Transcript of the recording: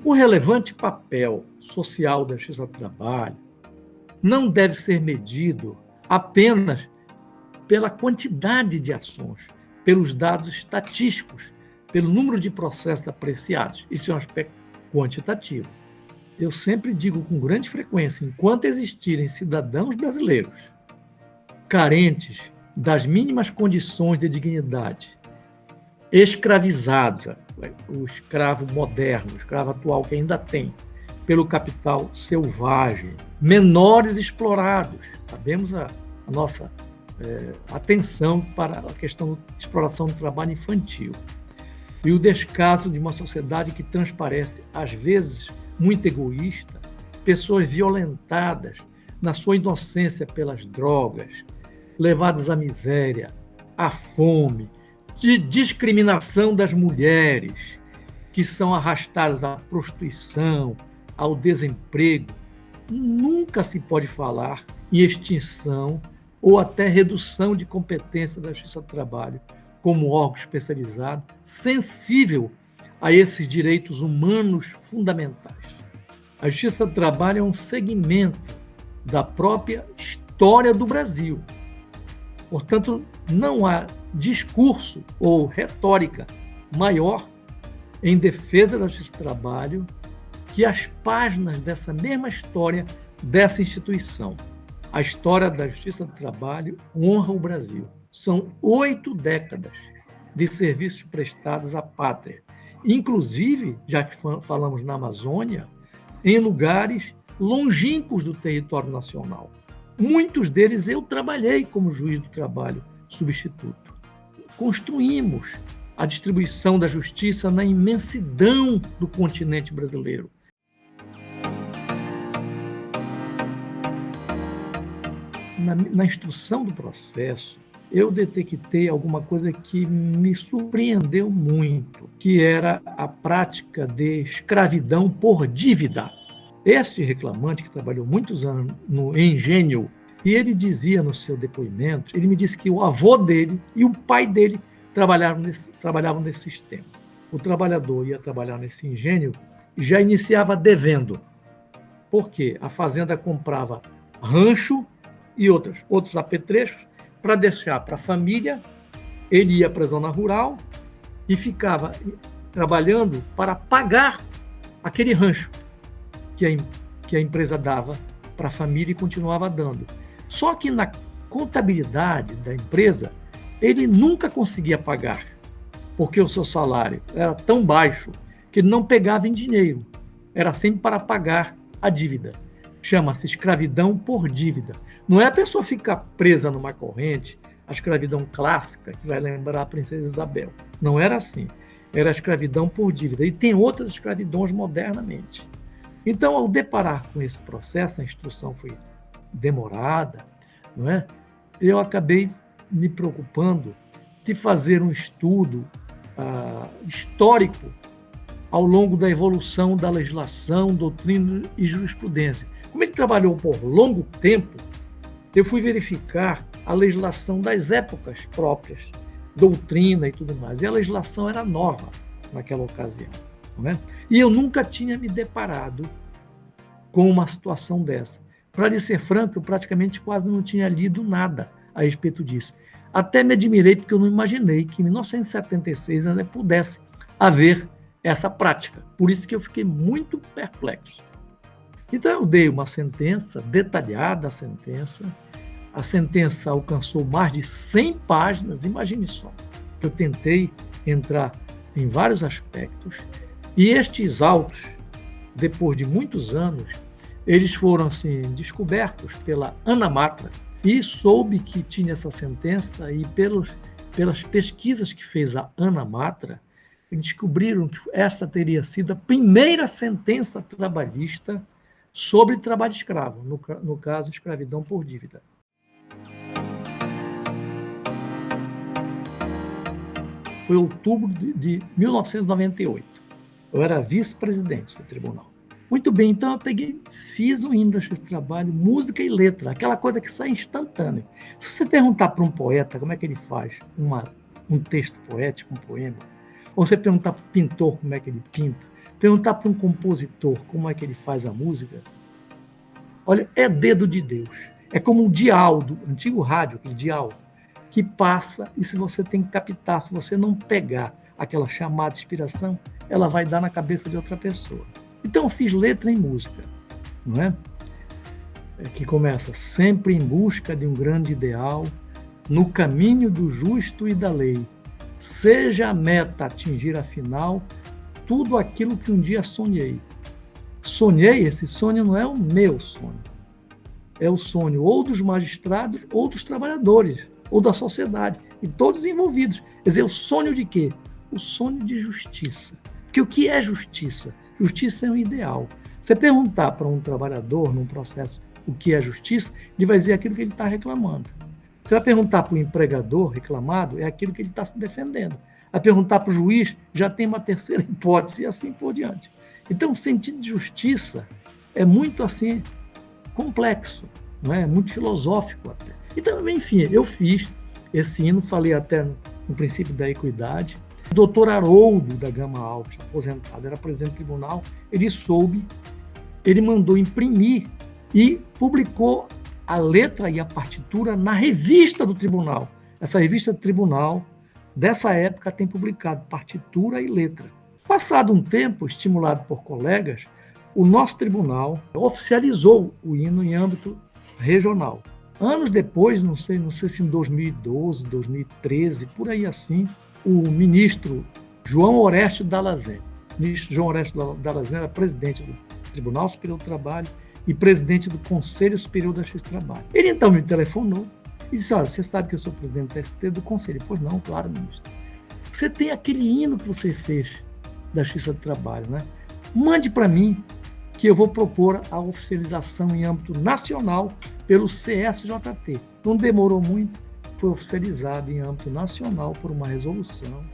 O relevante papel social da Justiça do Trabalho não deve ser medido apenas pela quantidade de ações, pelos dados estatísticos, pelo número de processos apreciados. Isso é um aspecto quantitativo. Eu sempre digo com grande frequência, enquanto existirem cidadãos brasileiros carentes das mínimas condições de dignidade, escravizados, o escravo moderno, o escravo atual que ainda tem, pelo capital selvagem, menores explorados. Sabemos a nossa atenção para a questão da exploração do trabalho infantil. E o descaso de uma sociedade que transparece, às vezes, muito egoísta, pessoas violentadas na sua inocência pelas drogas, levadas à miséria, à fome, de discriminação das mulheres, que são arrastadas à prostituição, ao desemprego. Nunca se pode falar em extinção ou até redução de competência da Justiça do Trabalho como órgão especializado, sensível a esses direitos humanos fundamentais. A Justiça do Trabalho é um segmento da própria história do Brasil. Portanto, não há discurso ou retórica maior em defesa da Justiça do Trabalho que as páginas dessa mesma história dessa instituição. A história da Justiça do Trabalho honra o Brasil. São 8 décadas de serviços prestados à pátria, inclusive, já que falamos na Amazônia, em lugares longínquos do território nacional. Muitos deles eu trabalhei como juiz do trabalho substituto. Construímos a distribuição da justiça na imensidão do continente brasileiro. Na instrução do processo, eu detectei alguma coisa que me surpreendeu muito, que era a prática de escravidão por dívida. Este reclamante, que trabalhou muitos anos no Engenho, e ele dizia no seu depoimento, ele me disse que o avô dele e o pai dele trabalhavam nesse sistema. O trabalhador ia trabalhar nesse engenho e já iniciava devendo. Por quê? A fazenda comprava rancho e outros apetrechos para deixar para a família, ele ia para a zona rural e ficava trabalhando para pagar aquele rancho que a empresa dava para a família e continuava dando. Só que na contabilidade da empresa, ele nunca conseguia pagar, porque o seu salário era tão baixo que ele não pegava em dinheiro, era sempre para pagar a dívida. Chama-se escravidão por dívida. Não é a pessoa ficar presa numa corrente, a escravidão clássica, que vai lembrar a princesa Isabel. Não era assim. Era a escravidão por dívida. E tem outras escravidões modernamente. Então, ao deparar com esse processo, a instrução foi demorada, não é? Eu acabei me preocupando de fazer um estudo histórico ao longo da evolução da legislação, doutrina e jurisprudência. Como ele trabalhou por longo tempo, eu fui verificar a legislação das épocas próprias, doutrina e tudo mais. E a legislação era nova naquela ocasião. Não é? E eu nunca tinha me deparado com uma situação dessa. Para lhe ser franco, eu praticamente quase não tinha lido nada a respeito disso. Até me admirei, porque eu não imaginei que em 1976 ainda pudesse haver essa prática. Por isso que eu fiquei muito perplexo. Então eu dei uma sentença, detalhada a sentença alcançou mais de 100 páginas, imagine só. Eu tentei entrar em vários aspectos, e estes autos, depois de muitos anos, eles foram assim, descobertos pela Ana Matra, e soube que tinha essa sentença, e pelas pesquisas que fez a Ana Matra, descobriram que essa teria sido a primeira sentença trabalhista sobre trabalho escravo, no caso, escravidão por dívida. Foi outubro de 1998. Eu era vice-presidente do tribunal. Muito bem, então eu fiz um hino desse trabalho, música e letra, aquela coisa que sai instantânea. Se você perguntar para um poeta como é que ele faz um texto poético, um poema, ou você perguntar para o pintor como é que ele pinta, Perguntar para um compositor como é que ele faz a música, olha, é dedo de Deus. É como um dial do antigo rádio, aquele dial, que passa e se você tem que captar, se você não pegar aquela chamada de inspiração, ela vai dar na cabeça de outra pessoa. Então eu fiz letra em música, não é? Que começa sempre em busca de um grande ideal, no caminho do justo e da lei. Seja a meta atingir afinal tudo aquilo que um dia sonhei. Sonhei, esse sonho não é o meu sonho. É o sonho ou dos magistrados, ou dos trabalhadores, ou da sociedade, e todos envolvidos. Quer dizer, o sonho de quê? O sonho de justiça. Porque o que é justiça? Justiça é um ideal. Você perguntar para um trabalhador num processo o que é justiça, ele vai dizer aquilo que ele está reclamando. Você vai perguntar para o empregador reclamado, é aquilo que ele está se defendendo. Vai perguntar para o juiz, já tem uma terceira hipótese, e assim por diante. Então, o sentido de justiça é muito assim complexo, não é? Muito filosófico até. Então, enfim, eu fiz esse hino, falei até no princípio da equidade. O doutor Haroldo da Gama Alves, aposentado, era presidente do tribunal, ele soube, ele mandou imprimir e publicou a letra e a partitura na revista do tribunal. Essa revista do tribunal, dessa época, tem publicado partitura e letra. Passado um tempo, estimulado por colegas, o nosso tribunal oficializou o hino em âmbito regional. Anos depois, não sei se em 2012, 2013, por aí assim, o ministro João Oreste Dallazen, era presidente do Tribunal Superior do Trabalho e presidente do Conselho Superior da Justiça do Trabalho. Ele então me telefonou e disse, olha, você sabe que eu sou presidente do ST do Conselho? Pois não, claro, ministro. Você tem aquele hino que você fez da Justiça do Trabalho, né? Mande para mim que eu vou propor a oficialização em âmbito nacional pelo CSJT. Não demorou muito, foi oficializado em âmbito nacional por uma resolução